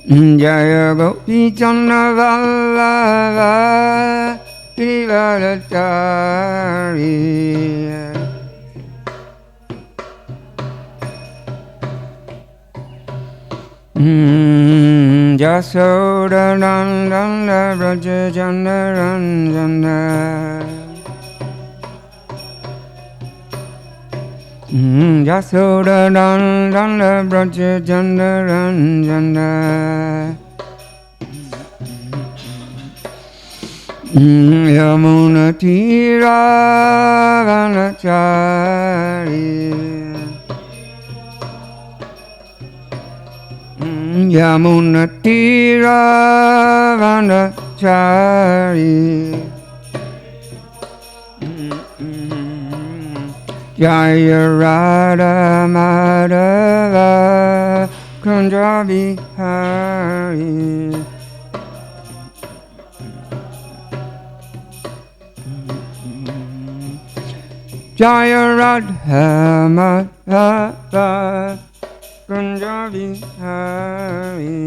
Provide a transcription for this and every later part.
Jaya Gopi Chandra Vallabha Girivardhari Jasoda Nandana Braja Jana Ranjana Jasoda Nandana Braja Jana Ranjana Yamuna Tira Vanachari Yamuna Tira Vanachari Jaya Radha Madhava Kunja Bihari Jaya Radha Madhava Kunja Bihari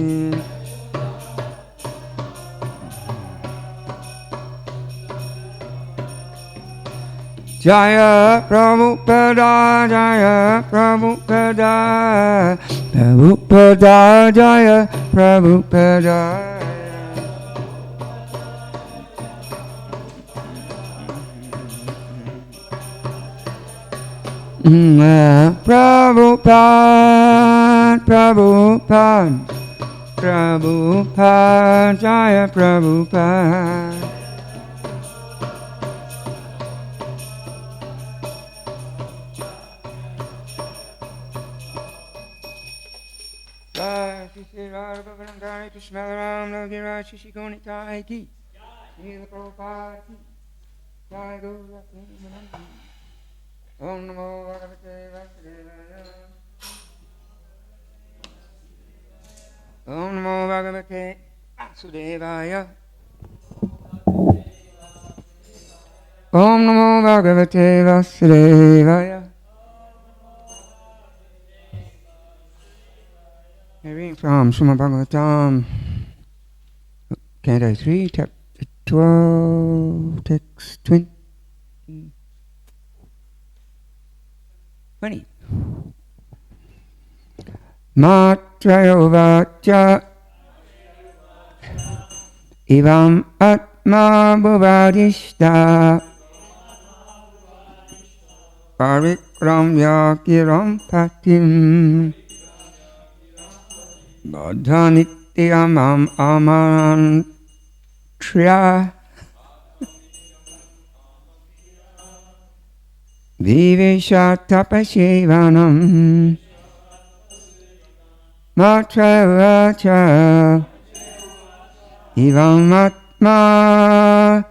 Jaya Prabhupada Jaya Prabhupada Prabhupada Jaya Prabhupada Prabhupada, Prabhupada, Prabhupada, Jaya Prabhupada. Jai Shri Radha Govinda Krishna Ram Logira ISKCON Ki Srila Prabhupada Ki Jai Garuda Govinda Om Namo Bhagavate Vasudevaya Om Namo Bhagavate Vasudevaya Om Namo Bhagavate Vasudevaya. Reading from Srimad Bhagavatam, Canto 3, Chapter 12, Text 20. Matrayovacha Ivam Atma Bhuvadishta Parikramya Kiram Patim Bodhanityamam Amantriya Vivishatapasevanam Matravacha Ivam Atma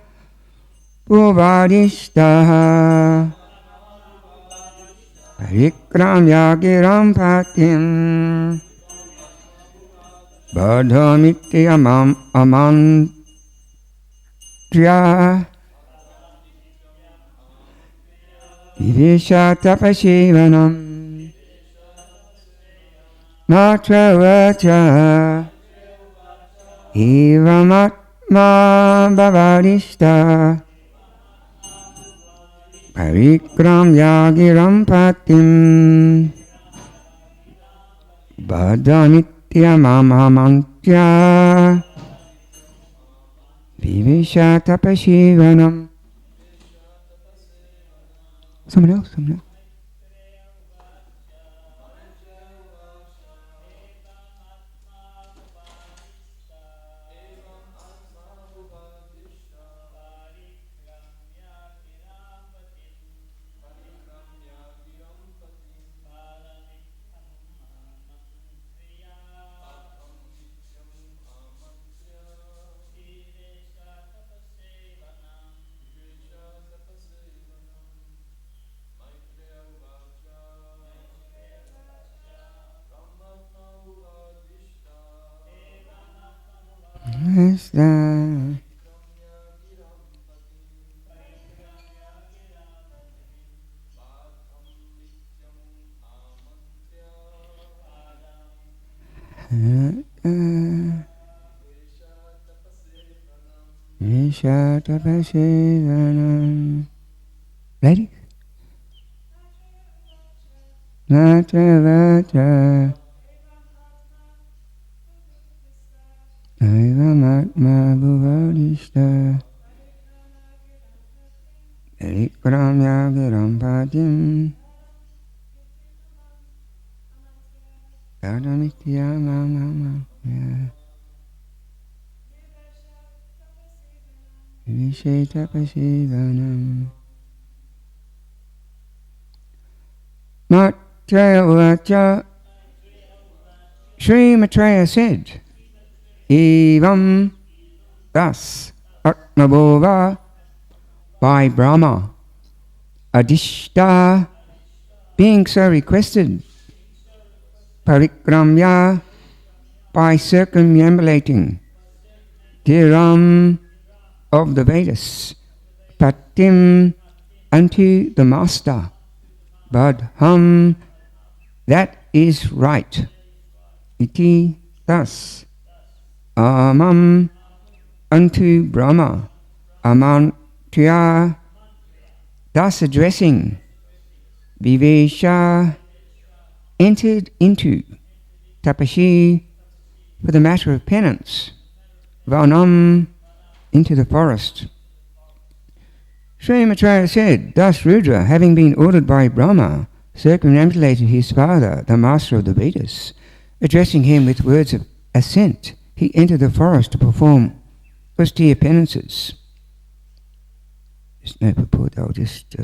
Bhuvadishta Parikramya Giram Patim Bodhanityamam Amantriya Vivishatapasevanam Matravacha Evamatma Bhavadishta Parikramya Giram Patim Bodhanityamam Amantriya Vivishatapasevanam. Someone else, someone else. Is that Vivisha tapasivanam. Ladies? Natavata Aivamatma bhuvadishta Elikram yagiram padim Gadamitya mama Visheta pasivanam Maitreya Uvacha Sri Maitreya said, Evam, thus, Atmabhova, by Brahma, Adishta, being so requested, Parikramya, by circumambulating, Dhiram, of the Vedas, Patim, unto the Master, Badham, that is right, Iti, thus, Amam, unto Brahma, Amantya, thus addressing, Vivesha, entered into, Tapashi, for the matter of penance, Vanam, into the forest. Sri Maitreya said, thus Rudra, having been ordered by Brahma, circumambulated his father, the master of the Vedas, addressing him with words of assent. He entered the forest to perform austere penances. There's no purport, I'll just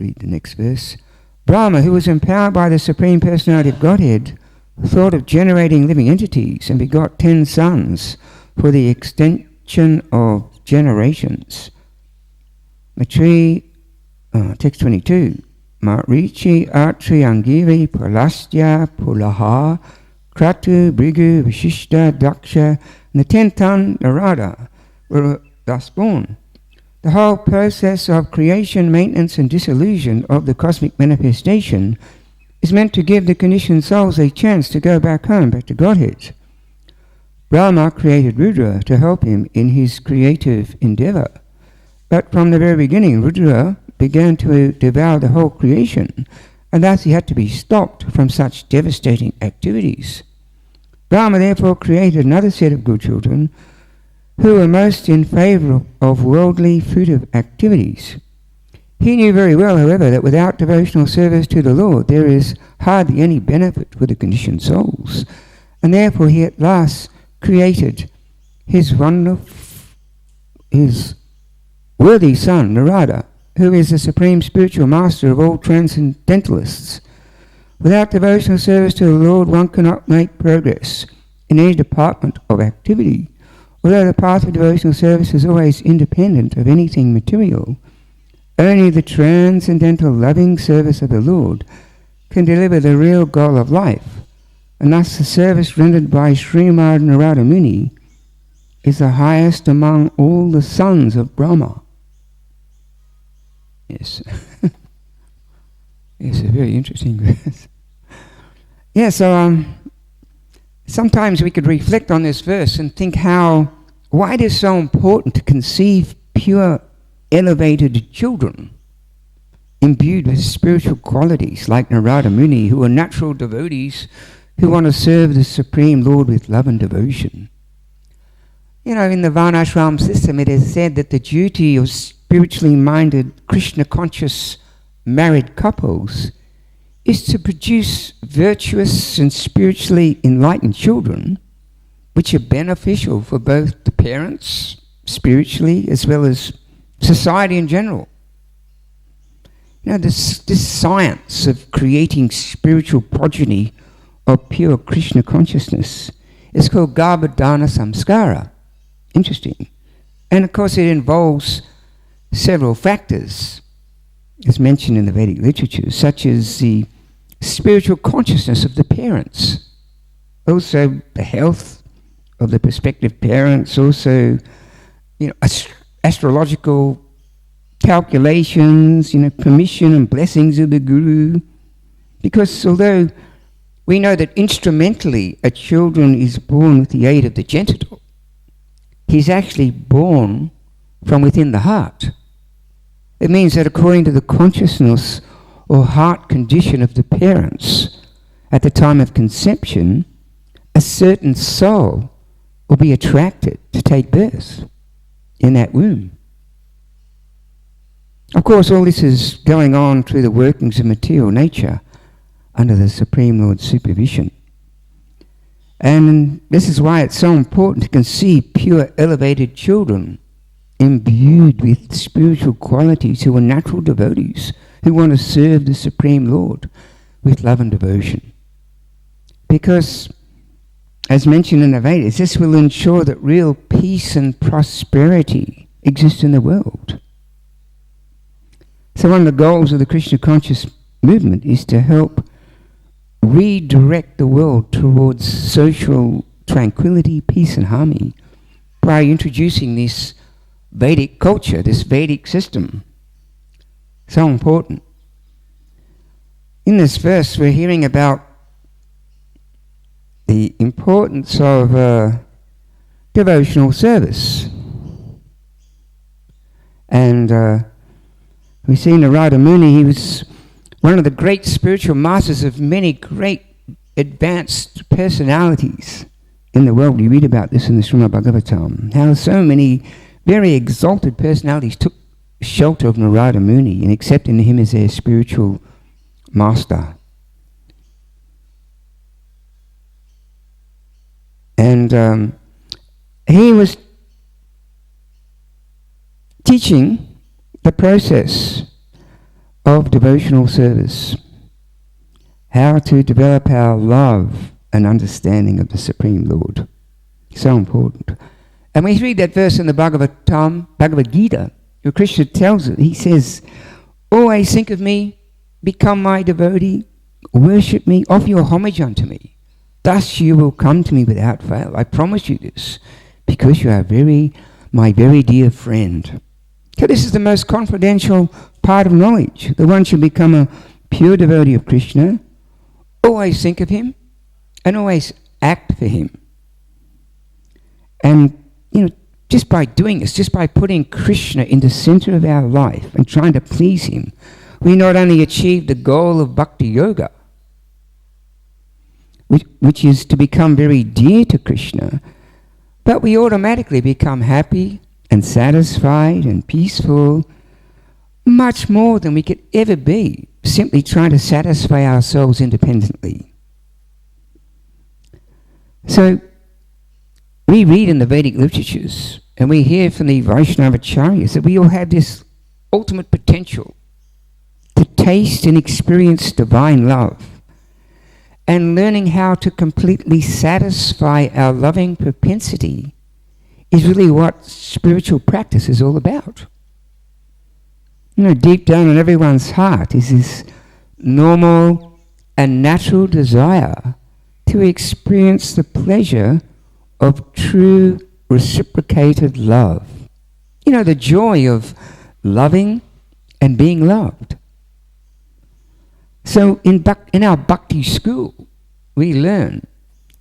read the next verse. Brahma, who was empowered by the Supreme Personality of Godhead, thought of generating living entities and begot 10 sons for the extension of generations. Matri, text 22. Marichi Atri Angiri Palastya Pulaha Kratu Brigu Vishishta Daksha, and the 10th son Narada were thus born. The whole process of creation, maintenance and dissolution of the cosmic manifestation is meant to give the conditioned souls a chance to go back home, back to Godhead. Brahma created Rudra to help him in his creative endeavor. But from the very beginning, Rudra began to devour the whole creation, and thus he had to be stopped from such devastating activities. Brahma therefore created another set of good children who were most in favor of worldly fruitive activities. He knew very well, however, that without devotional service to the Lord, there is hardly any benefit for the conditioned souls, and therefore he at last created his worthy son, Narada, who is the supreme spiritual master of all transcendentalists. Without devotional service to the Lord, one cannot make progress in any department of activity. Although the path of devotional service is always independent of anything material, only the transcendental loving service of the Lord can deliver the real goal of life, and thus the service rendered by Srimad Narada Muni is the highest among all the sons of Brahma. Yes. It's a very interesting verse. Yeah, so sometimes we could reflect on this verse and think why it is so important to conceive pure, elevated children imbued with spiritual qualities like Narada Muni, who are natural devotees who want to serve the Supreme Lord with love and devotion. You know, in the Varnashram system, it is said that the duty of spiritually minded, Krishna-conscious married couples is to produce virtuous and spiritually enlightened children, which are beneficial for both the parents, spiritually, as well as society in general. You know, this science of creating spiritual progeny of pure Krishna consciousness is called Govardhana samskara. Interesting. And of course it involves several factors, as mentioned in the Vedic literature, such as the spiritual consciousness of the parents, also the health of the prospective parents, also, you know, astrological calculations, you know, permission and blessings of the Guru. Because although we know that instrumentally a children is born with the aid of the genital, he's actually born from within the heart. It means that according to the consciousness or heart condition of the parents at the time of conception, a certain soul will be attracted to take birth in that womb. Of course, all this is going on through the workings of material nature under the Supreme Lord's supervision. And this is why it's so important to conceive pure, elevated children imbued with spiritual qualities who are natural devotees, who want to serve the Supreme Lord with love and devotion. Because, as mentioned in the Vedas, this will ensure that real peace and prosperity exist in the world. So one of the goals of the Krishna conscious movement is to help redirect the world towards social tranquility, peace and harmony by introducing this Vedic culture, this Vedic system. So important. In this verse we're hearing about the importance of devotional service. And we see Narada Muni, he was one of the great spiritual masters of many great advanced personalities in the world. We read about this in the Srimad Bhagavatam, how so many very exalted personalities took shelter of Narada Muni and accepted him as their spiritual master. And he was teaching the process of devotional service, how to develop our love and understanding of the Supreme Lord. So important. And we read that verse in the Bhagavatam, Bhagavad Gita, where Krishna tells it, he says, always think of me, become my devotee, worship me, offer your homage unto me. Thus you will come to me without fail. I promise you this, because you are my very dear friend. So this is the most confidential part of knowledge. The one should become a pure devotee of Krishna, always think of him, and always act for him. And, just by doing this, just by putting Krishna in the center of our life and trying to please him, we not only achieve the goal of bhakti yoga, which is to become very dear to Krishna, but we automatically become happy and satisfied and peaceful, much more than we could ever be, simply trying to satisfy ourselves independently. So, we read in the Vedic literatures, and we hear from the Vaishnavacharyas that we all have this ultimate potential to taste and experience divine love, and learning how to completely satisfy our loving propensity is really what spiritual practice is all about. Deep down in everyone's heart is this normal and natural desire to experience the pleasure of true reciprocated love. The joy of loving and being loved. So in our bhakti school, we learn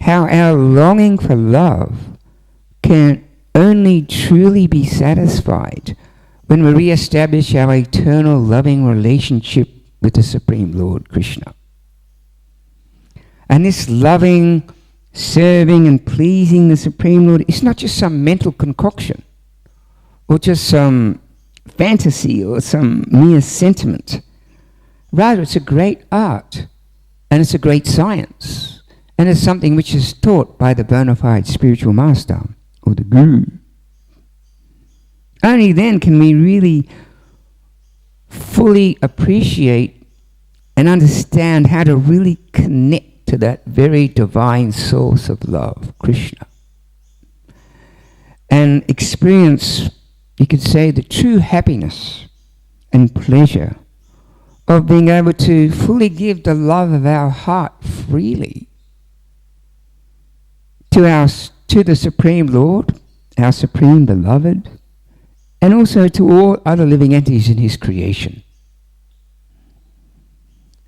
how our longing for love can only truly be satisfied when we re-establish our eternal loving relationship with the Supreme Lord Krishna. And this loving, serving and pleasing the Supreme Lord is not just some mental concoction or just some fantasy or some mere sentiment. Rather, it's a great art and it's a great science, and it's something which is taught by the bona fide spiritual master or the guru. Only then can we really fully appreciate and understand how to really connect to that very divine source of love, Krishna, and experience, you could say, the true happiness and pleasure of being able to fully give the love of our heart freely to the Supreme Lord, our Supreme Beloved, and also to all other living entities in his creation.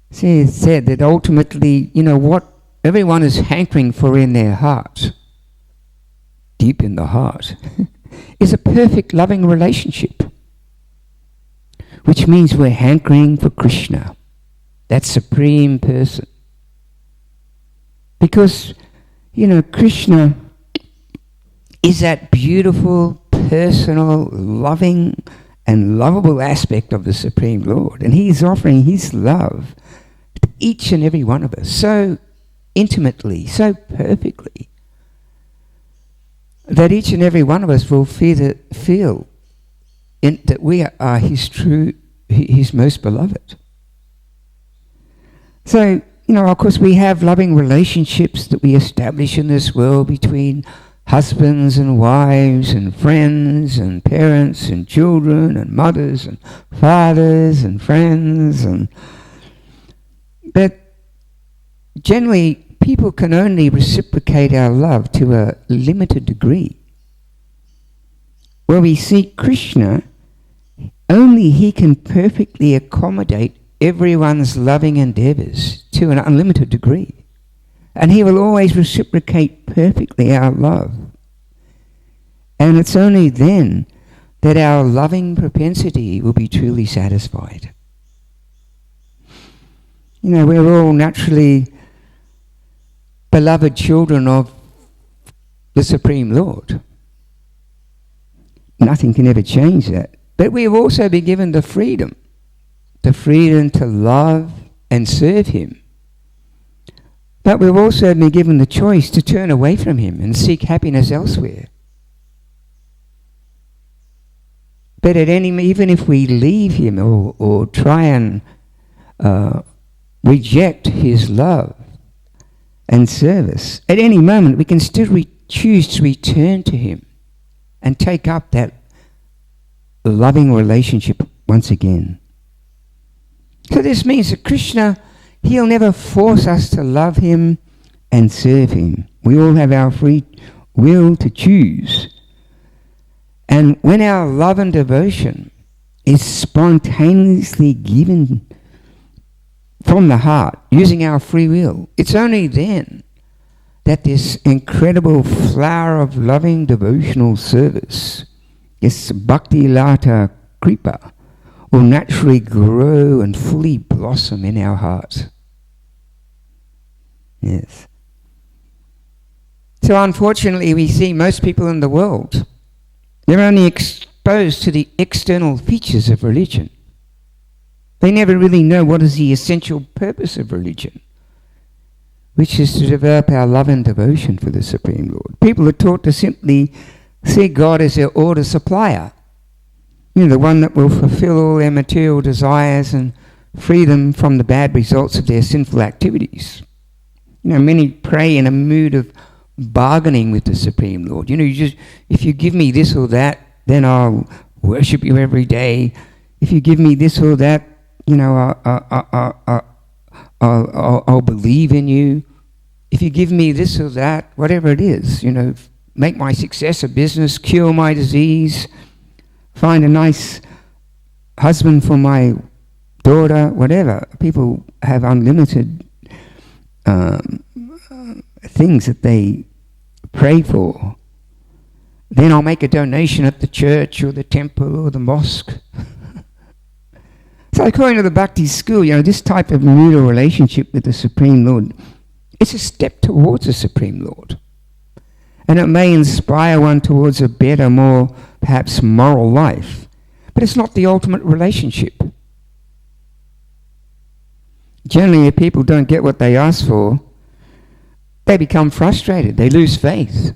See, it's said that ultimately, what everyone is hankering for in their heart, deep in the heart, is a perfect loving relationship, which means we're hankering for Krishna, that supreme person. Because, Krishna is that beautiful, personal, loving and lovable aspect of the Supreme Lord. And He is offering His love to each and every one of us so intimately, so perfectly, that each and every one of us will feel that we are His most beloved. So, of course we have loving relationships that we establish in this world between husbands and wives and friends and parents and children and mothers and fathers and friends. But generally people can only reciprocate our love to a limited degree. Where we see Krishna, only He can perfectly accommodate everyone's loving endeavours to an unlimited degree. And He will always reciprocate perfectly our love. And it's only then that our loving propensity will be truly satisfied. We're all naturally beloved children of the Supreme Lord. Nothing can ever change that. But we have also been given the freedom to love and serve Him. But we've also been given the choice to turn away from Him and seek happiness elsewhere. But even if we leave Him or try and reject His love and service, at any moment we can still choose to return to Him and take up that loving relationship once again. So this means that Krishna, He'll never force us to love Him and serve Him. We all have our free will to choose. And when our love and devotion is spontaneously given from the heart, using our free will, it's only then that this incredible flower of loving devotional service, this bhakti lata kripa, will naturally grow and fully blossom in our hearts. Yes. So unfortunately we see most people in the world, they're only exposed to the external features of religion. They never really know what is the essential purpose of religion, which is to develop our love and devotion for the Supreme Lord. People are taught to simply see God as their order supplier, the one that will fulfill all their material desires and free them from the bad results of their sinful activities. Many pray in a mood of bargaining with the Supreme Lord. If you give me this or that, then I'll worship you every day. If you give me this or that, I'll believe in you. If you give me this or that, whatever it is, make my success a business, cure my disease, find a nice husband for my daughter, whatever. People have unlimited things that they pray for. Then I'll make a donation at the church or the temple or the mosque. So according to the Bhakti school, this type of mutual relationship with the Supreme Lord, it's a step towards the Supreme Lord. And it may inspire one towards a better, more perhaps moral life. But it's not the ultimate relationship. Generally, if people don't get what they ask for, they become frustrated. They lose faith.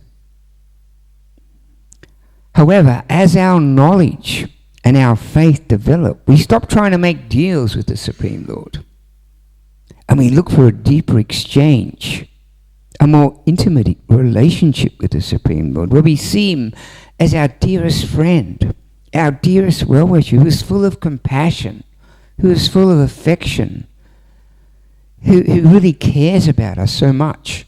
However, as our knowledge and our faith develop, we stop trying to make deals with the Supreme Lord. And we look for a deeper exchange, a more intimate relationship with the Supreme Lord, where we see Him as our dearest friend, our dearest well-wisher, who is full of compassion, who is full of affection, who really cares about us so much.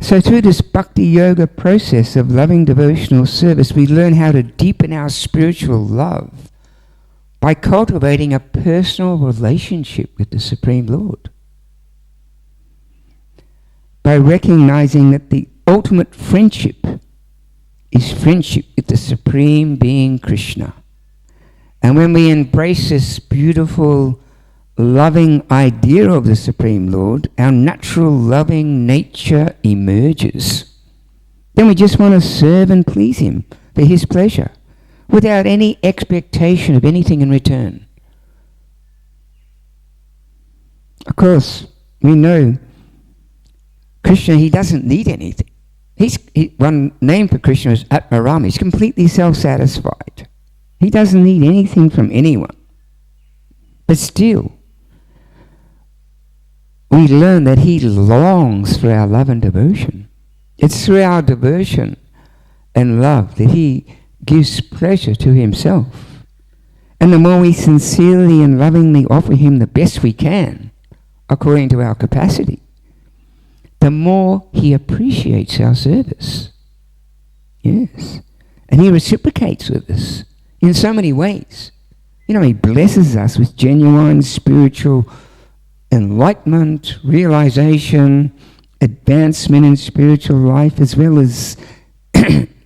So through this bhakti yoga process of loving devotional service, we learn how to deepen our spiritual love by cultivating a personal relationship with the Supreme Lord. By recognizing that the ultimate friendship is friendship with the Supreme Being Krishna. And when we embrace this beautiful, loving idea of the Supreme Lord, our natural loving nature emerges. Then we just want to serve and please Him for His pleasure, without any expectation of anything in return. Of course, we know Krishna, He doesn't need anything. One name for Krishna is Atmaram. He's completely self-satisfied. He doesn't need anything from anyone. But still, we learn that He longs for our love and devotion. It's through our devotion and love that He gives pleasure to Himself. And the more we sincerely and lovingly offer Him the best we can, according to our capacity, the more He appreciates our service. Yes. And He reciprocates with us in so many ways. He blesses us with genuine spiritual enlightenment, realization, advancement in spiritual life, as well as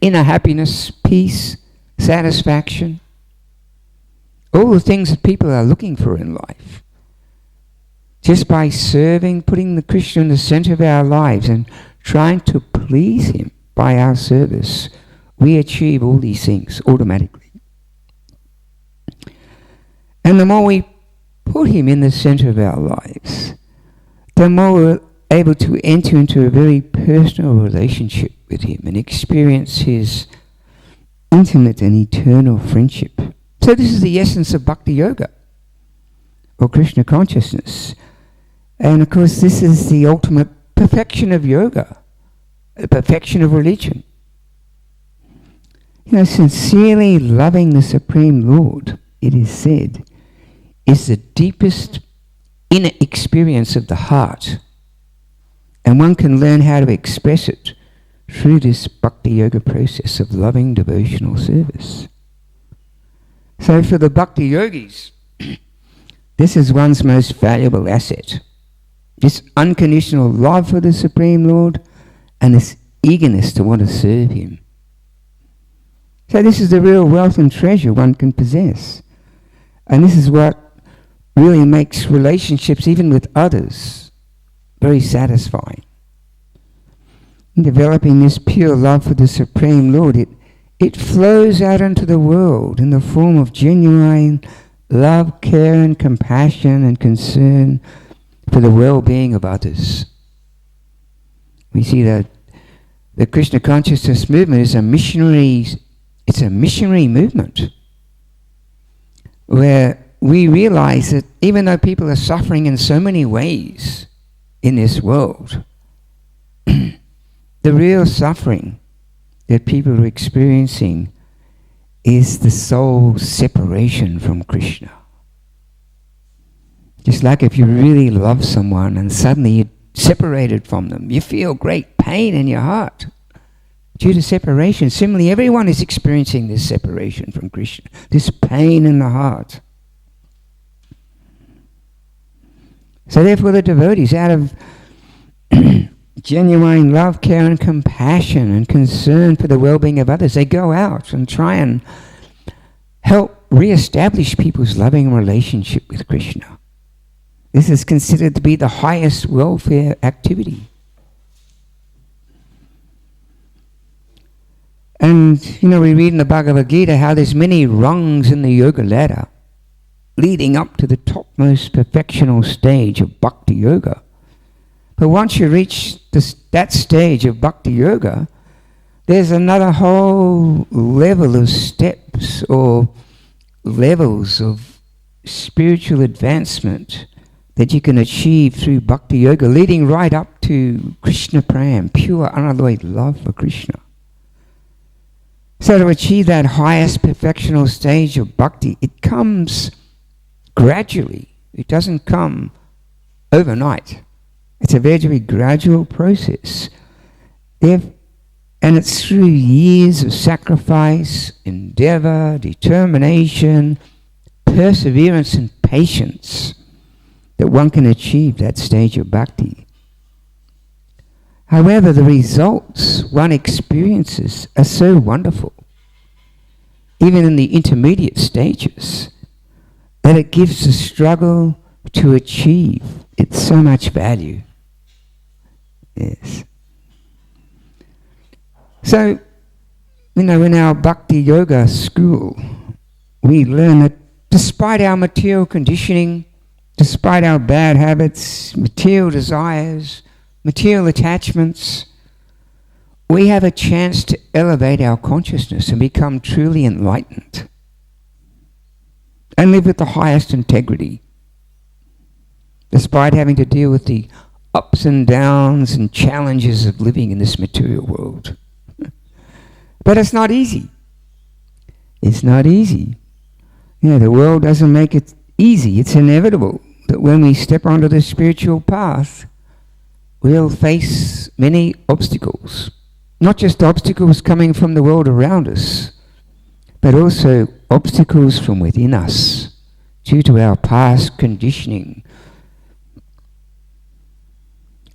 inner happiness, peace, satisfaction. All the things that people are looking for in life. Just by serving, putting the Krishna in the center of our lives and trying to please Him by our service, we achieve all these things automatically. And the more we put Him in the center of our lives, the more we're able to enter into a very personal relationship with Him and experience His intimate and eternal friendship. So this is the essence of Bhakti Yoga, or Krishna consciousness. And of course, this is the ultimate perfection of yoga, the perfection of religion. Sincerely loving the Supreme Lord, it is said, is the deepest inner experience of the heart. And one can learn how to express it through this Bhakti Yoga process of loving devotional service. So for the Bhakti Yogis, this is one's most valuable asset. This unconditional love for the Supreme Lord and this eagerness to want to serve Him. So this is the real wealth and treasure one can possess. And this is what really makes relationships, even with others, very satisfying. In developing this pure love for the Supreme Lord, it flows out into the world in the form of genuine love, care and compassion and concern for the well-being of others. We see that the Krishna consciousness movement is a missionary movement where we realize that even though people are suffering in so many ways in this world, the real suffering that people are experiencing is the soul separation from Krishna. Just like if you really love someone and suddenly you're separated from them, you feel great pain in your heart due to separation. Similarly, everyone is experiencing this separation from Krishna, this pain in the heart. So therefore the devotees, out of genuine love, care and compassion and concern for the well-being of others, they go out and try and help re-establish people's loving relationship with Krishna. This is considered to be the highest welfare activity. And, we read in the Bhagavad Gita how there's many rungs in the yoga ladder leading up to the topmost perfectional stage of Bhakti Yoga. But once you reach that stage of Bhakti Yoga, there's another whole level of steps or levels of spiritual advancement that you can achieve through Bhakti Yoga, leading right up to Krishna Prem, pure unalloyed love for Krishna. So to achieve that highest perfectional stage of Bhakti, it comes gradually. It doesn't come overnight. It's a very gradual process. And it's through years of sacrifice, endeavor, determination, perseverance and patience that one can achieve that stage of bhakti. However, the results one experiences are so wonderful, even in the intermediate stages, that it gives the struggle to achieve it so much value. Yes. So, in our Bhakti Yoga school, we learn that despite our material conditioning, despite our bad habits, material desires, material attachments, we have a chance to elevate our consciousness and become truly enlightened and live with the highest integrity, despite having to deal with the ups and downs and challenges of living in this material world. But it's not easy. It's not easy. The world doesn't make it easy. It's inevitable that when we step onto the spiritual path, we'll face many obstacles. Not just obstacles coming from the world around us, but also obstacles from within us due to our past conditioning.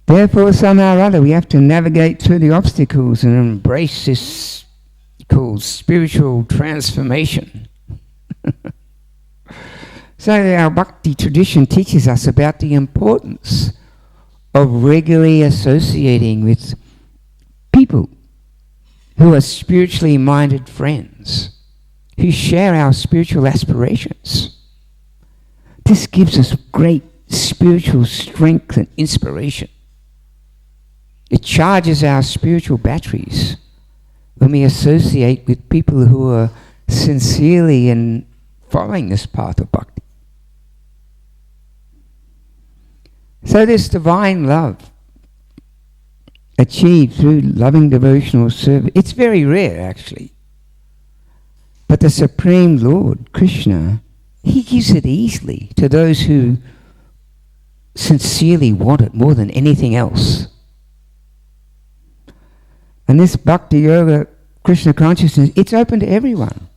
Therefore, somehow or other, we have to navigate through the obstacles and embrace this called spiritual transformation. So our Bhakti tradition teaches us about the importance of regularly associating with people who are spiritually minded friends, who share our spiritual aspirations. This gives us great spiritual strength and inspiration. It charges our spiritual batteries when we associate with people who are sincerely and following this path of bhakti. So this divine love achieved through loving devotional service, it's very rare actually. But the Supreme Lord, Krishna, he gives it easily to those who sincerely want it more than anything else. And this Bhakti Yoga Krishna consciousness, it's open to everyone.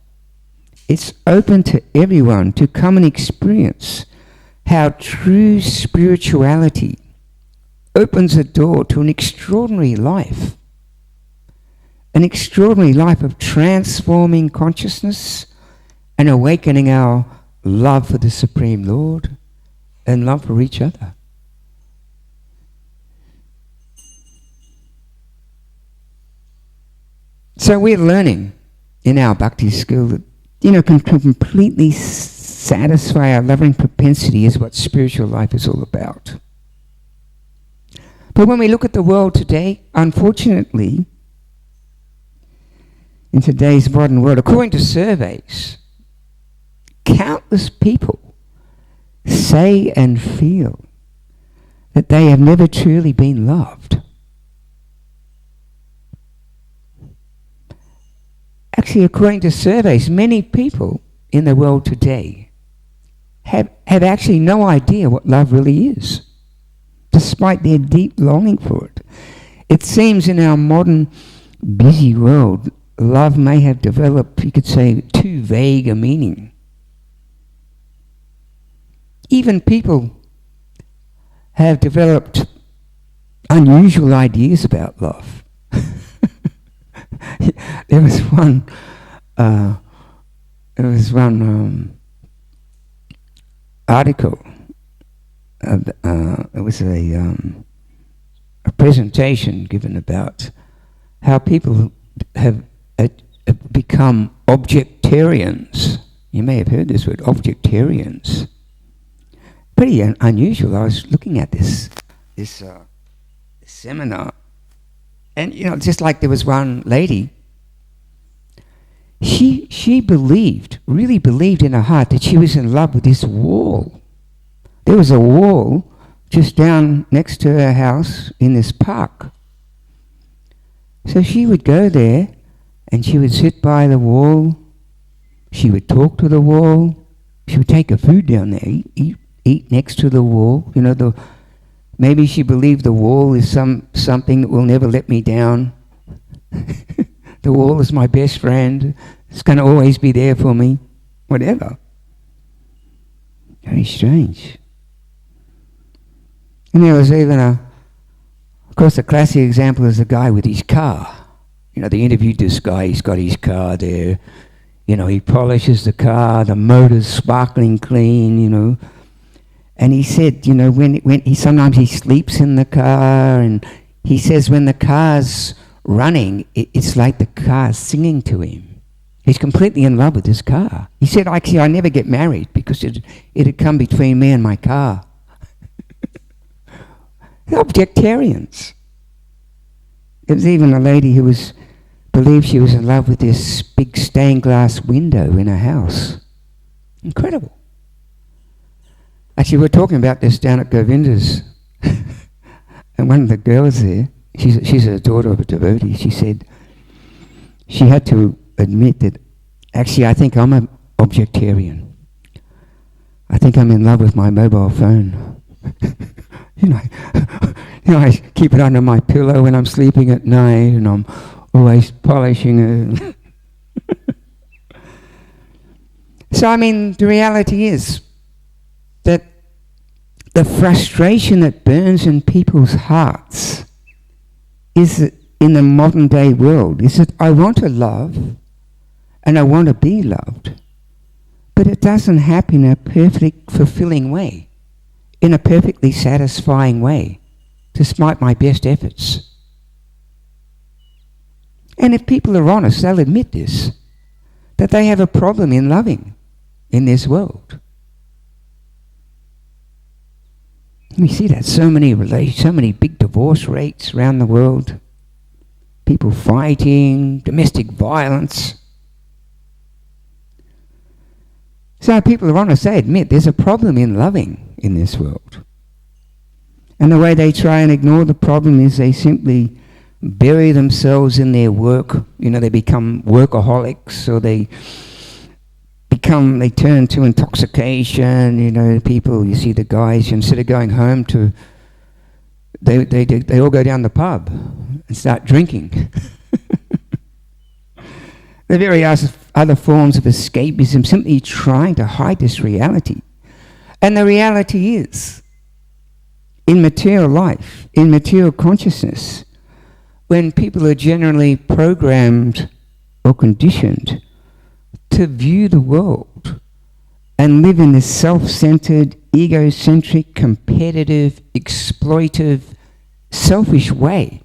It's open to everyone to come and experience how true spirituality opens a door to an extraordinary life. An extraordinary life of transforming consciousness and awakening our love for the Supreme Lord and love for each other. So we're learning in our bhakti school that, can completely satisfy our loving propensity is what spiritual life is all about. But when we look at the world today, unfortunately, in today's modern world, according to surveys, countless people say and feel that they have never truly been loved. Actually, according to surveys, many people in the world today have actually no idea what love really is, despite their deep longing for it. It seems in our modern, busy world, love may have developed, you could say, too vague a meaning. Even people have developed unusual ideas about love. There was one article. It was a presentation given about how people have become objectarians. You may have heard this word, objectarians. Pretty unusual. I was looking at this seminar, and just like there was one lady. She really believed in her heart that she was in love with this wall. There was a wall just down next to her house in this park. So she would go there and she would sit by the wall. She would talk to the wall. She would take her food down there, eat next to the wall. Maybe she believed the wall is something that will never let me down. The wall is my best friend. It's going to always be there for me. Whatever. Very strange. And there was even Of course, the classic example is the guy with his car. They interviewed this guy, he's got his car there. He polishes the car, the motor's sparkling clean, And he said, when sometimes he sleeps in the car, and he says when the car's running, it's like the car's singing to him. He's completely in love with his car. He said, actually, I never get married because it'd come between me and my car. They're objectarians. There was even a lady who believed she was in love with this big stained glass window in her house. Incredible. Actually, we're talking about this down at Govinda's. And one of the girls there, she's a daughter of a devotee, she said she had to admit that, actually, I think I'm an objectarian. I think I'm in love with my mobile phone. I keep it under my pillow when I'm sleeping at night, and I'm always polishing it. So, the reality is that the frustration that burns in people's hearts is that in the modern day world is that I want to love and I want to be loved, but it doesn't happen in a perfectly fulfilling way, in a perfectly satisfying way, despite my best efforts. And if people are honest, they'll admit this, that they have a problem in loving in this world. We see that so many big divorce rates around the world, people fighting, domestic violence. So people are honest, they admit there's a problem in loving in this world. And the way they try and ignore the problem is they simply bury themselves in their work. They become workaholics, or they turn to intoxication. People, you see the guys, instead of going home they all go down the pub and start drinking. The various other forms of escapism, simply trying to hide this reality. And the reality is, in material life, in material consciousness, when people are generally programmed or conditioned to view the world and live in this self-centered, egocentric, competitive, exploitive, selfish way,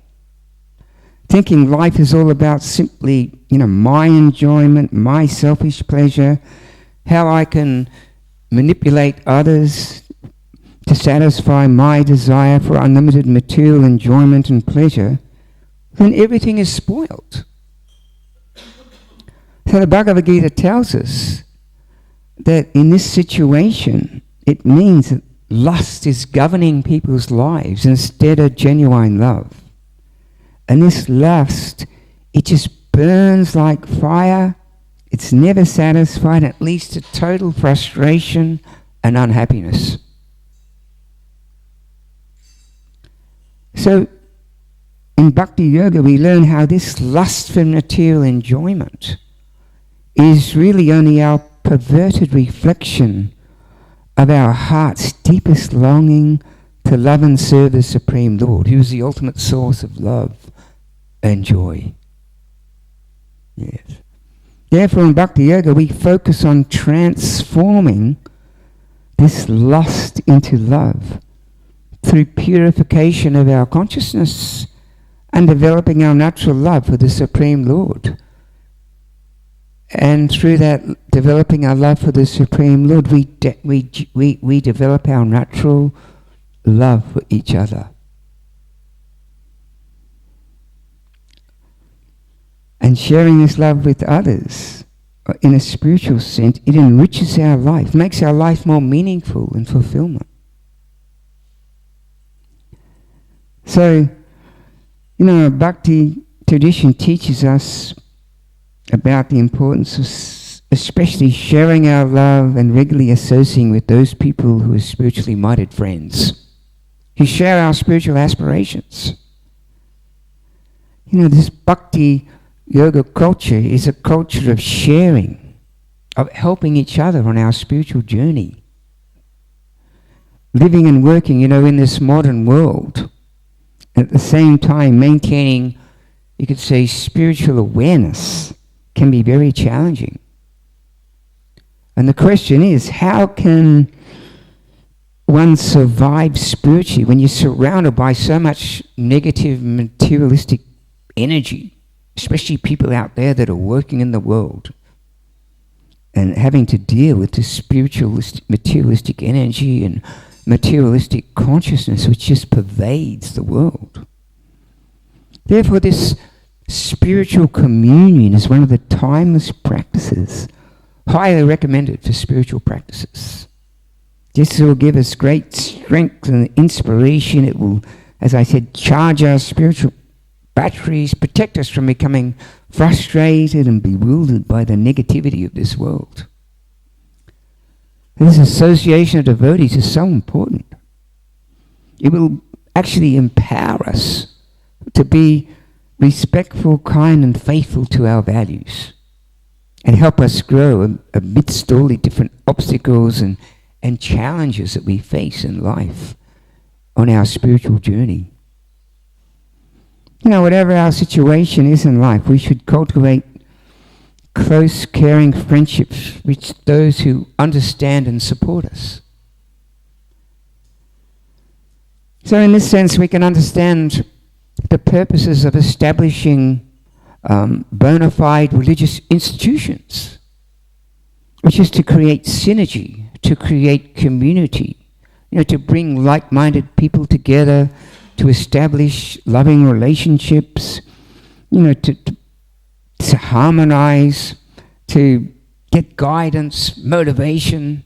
thinking life is all about simply, my enjoyment, my selfish pleasure, how I can manipulate others to satisfy my desire for unlimited material enjoyment and pleasure, then everything is spoiled. So the Bhagavad Gita tells us that in this situation, it means that lust is governing people's lives instead of genuine love. And this lust, it just burns like fire. It's never satisfied. It leads to total frustration and unhappiness. So, in Bhakti Yoga, we learn how this lust for material enjoyment is really only our perverted reflection of our heart's deepest longing to love and serve the Supreme Lord, who is the ultimate source of love and joy. Yes. Therefore, in Bhakti Yoga, we focus on transforming this lust into love through purification of our consciousness and developing our natural love for the Supreme Lord. And through that, developing our love for the Supreme Lord, we develop our natural love for each other. And sharing this love with others, in a spiritual sense, it enriches our life, makes our life more meaningful and fulfillment. So, Bhakti tradition teaches us about the importance of especially sharing our love and regularly associating with those people who are spiritually minded friends, who share our spiritual aspirations. This Bhakti Yoga culture is a culture of sharing, of helping each other on our spiritual journey. Living and working, in this modern world, At the same time, maintaining, you could say, spiritual awareness can be very challenging. And the question is, how can one survive spiritually when you're surrounded by so much negative materialistic energy, especially people out there that are working in the world and having to deal with this spiritualistic, materialistic energy and materialistic consciousness which just pervades the world. Therefore, this spiritual communion is one of the timeless practices, highly recommended for spiritual practices. This will give us great strength and inspiration. It will, as I said, charge our spiritual batteries, protect us from becoming frustrated and bewildered by the negativity of this world. This association of devotees is so important. It will actually empower us to be respectful, kind, and faithful to our values, and help us grow amidst all the different obstacles and challenges that we face in life on our spiritual journey. You know, whatever our situation is in life, we should cultivate close, caring friendships with those who understand and support us. So in this sense, we can understand the purposes of establishing bona fide religious institutions, which is to create synergy, to create community, to bring like-minded people together, to establish loving relationships, to harmonize, to get guidance, motivation,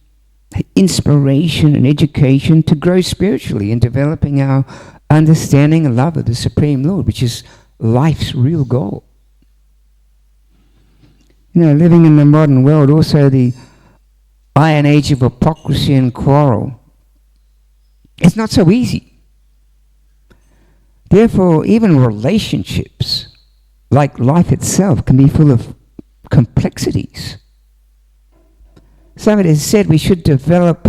inspiration and education, to grow spiritually in developing our understanding and love of the Supreme Lord, which is life's real goal. Living in the modern world, also the iron age of hypocrisy and quarrel, it's not so easy. Therefore, even relationships, like life itself, can be full of complexities. So it is said we should develop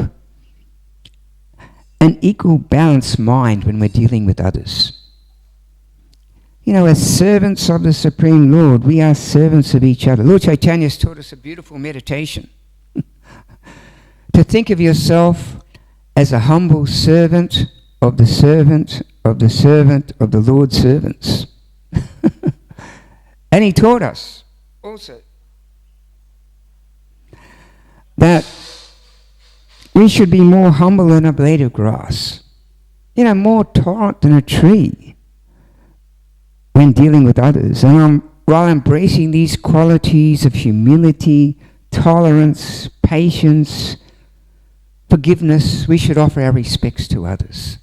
an equal balanced mind when we're dealing with others. As servants of the Supreme Lord, we are servants of each other. Lord Caitanya has taught us a beautiful meditation. To think of yourself as a humble servant of the servant of the servant of the Lord's servants. And he taught us also that we should be more humble than a blade of grass, more tolerant than a tree when dealing with others. And while embracing these qualities of humility, tolerance, patience, forgiveness, we should offer our respects to others.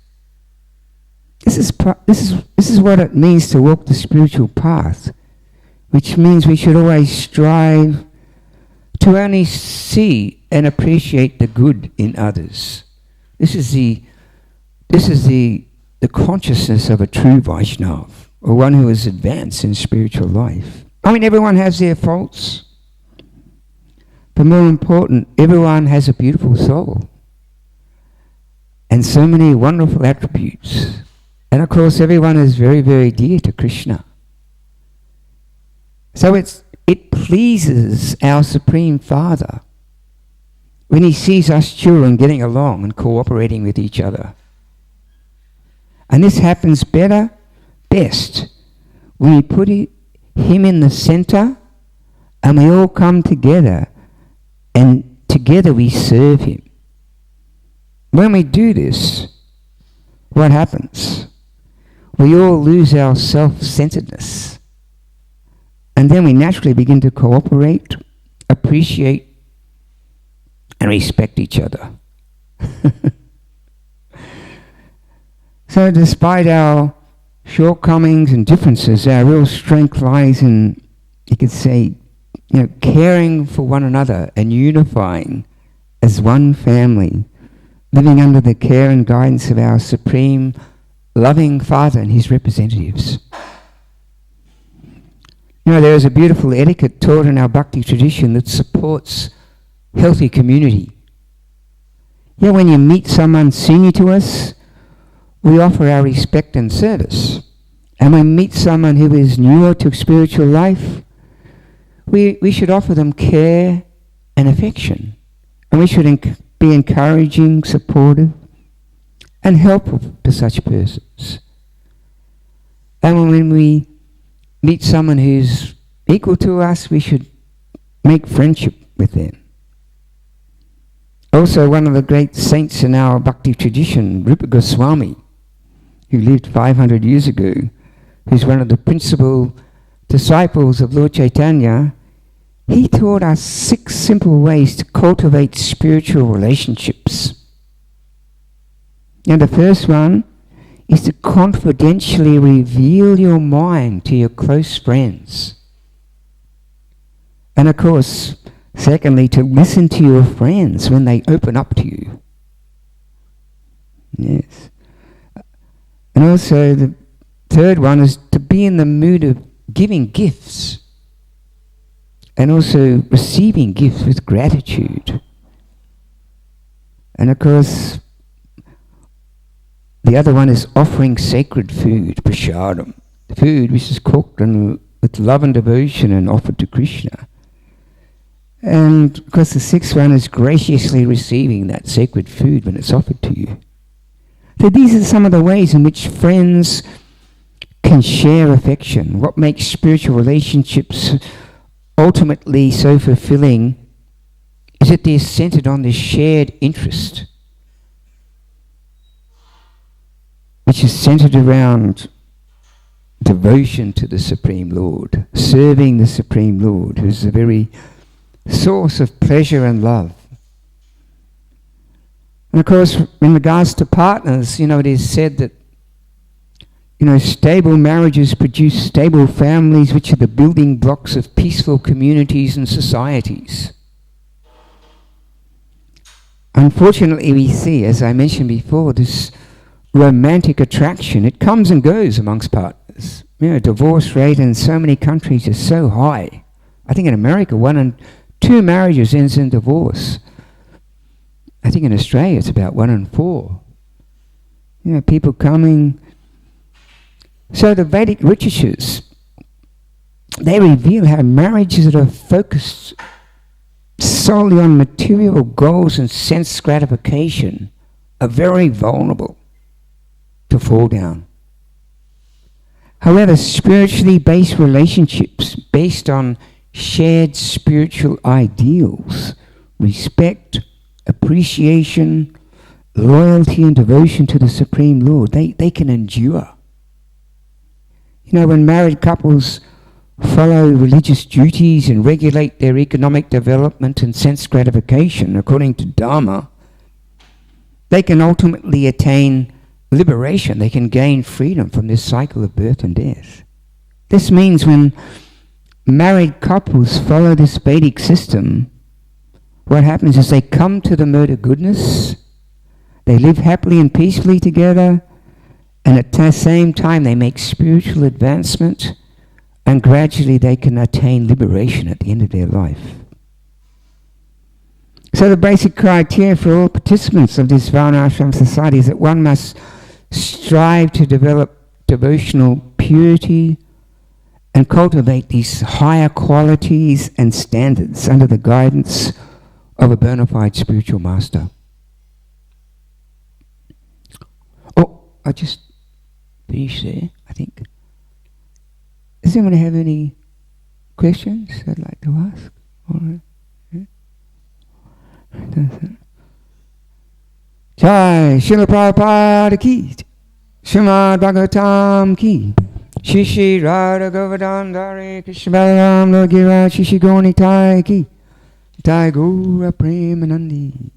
This is what it means to walk the spiritual path, which means we should always strive to only see and appreciate the good in others. This is the consciousness of a true Vaishnava, or one who is advanced in spiritual life. Everyone has their faults, but more important, everyone has a beautiful soul and so many wonderful attributes. And of course, everyone is very, very dear to Krishna. So it pleases our Supreme Father when he sees us children getting along and cooperating with each other. And this happens best when we put him in the center and we all come together and together we serve him. When we do this, what happens? We all lose our self-centeredness. And then we naturally begin to cooperate, appreciate, and respect each other. So despite our shortcomings and differences, our real strength lies in, you could say, caring for one another and unifying as one family, living under the care and guidance of our Supreme loving Father and his representatives. There is a beautiful etiquette taught in our bhakti tradition that supports healthy community. When you meet someone senior to us, we offer our respect and service. And when we meet someone who is newer to spiritual life, we should offer them care and affection. And we should be encouraging, supportive, and helpful to such persons. And when we meet someone who's equal to us, we should make friendship with them. Also, one of the great saints in our bhakti tradition, Rupa Goswami, who lived 500 years ago, who's one of the principal disciples of Lord Caitanya, he taught us 6 simple ways to cultivate spiritual relationships. And the first one is to confidentially reveal your mind to your close friends. And of course, secondly, to listen to your friends when they open up to you. Yes. And also the third one is to be in the mood of giving gifts and also receiving gifts with gratitude. And of course, the other one is offering sacred food, prasadam, food which is cooked and with love and devotion and offered to Krishna. And of course the sixth one is graciously receiving that sacred food when it's offered to you. So these are some of the ways in which friends can share affection. What makes spiritual relationships ultimately so fulfilling is that they're centered on this shared interest, which is centered around devotion to the Supreme Lord, serving the Supreme Lord, who's the very source of pleasure and love. And of course, in regards to partners, it is said that, stable marriages produce stable families, which are the building blocks of peaceful communities and societies. Unfortunately, we see, as I mentioned before, this romantic attraction. It comes and goes amongst partners. Divorce rate in so many countries is so high. I think in America, 1 in 2 marriages ends in divorce. I think in Australia, it's about 1 in 4. People coming. So the Vedic literatures, they reveal how marriages that are focused solely on material goals and sense gratification are very vulnerable to fall down. However, spiritually based relationships based on shared spiritual ideals, respect, appreciation, loyalty and devotion to the Supreme Lord, they can endure. When married couples follow religious duties and regulate their economic development and sense gratification according to Dharma, they can ultimately attain liberation. They can gain freedom from this cycle of birth and death. This means when married couples follow this Vedic system, what happens is they come to the mode of goodness, they live happily and peacefully together, and at the same time they make spiritual advancement, and gradually they can attain liberation at the end of their life. So the basic criteria for all participants of this Varnashram society is that one must strive to develop devotional purity and cultivate these higher qualities and standards under the guidance of a bona fide spiritual master. Oh, I just finished there, I think. Does anyone have any questions they'd like to ask? All right. Jai Srila Prabhupada ki, Srimad Bhagavatam ki, Shri Shri Radha Govardhana Krishna Balaram Lord Giraj Shri Shri Gauranitai ki, Jai Gaura Premanandi.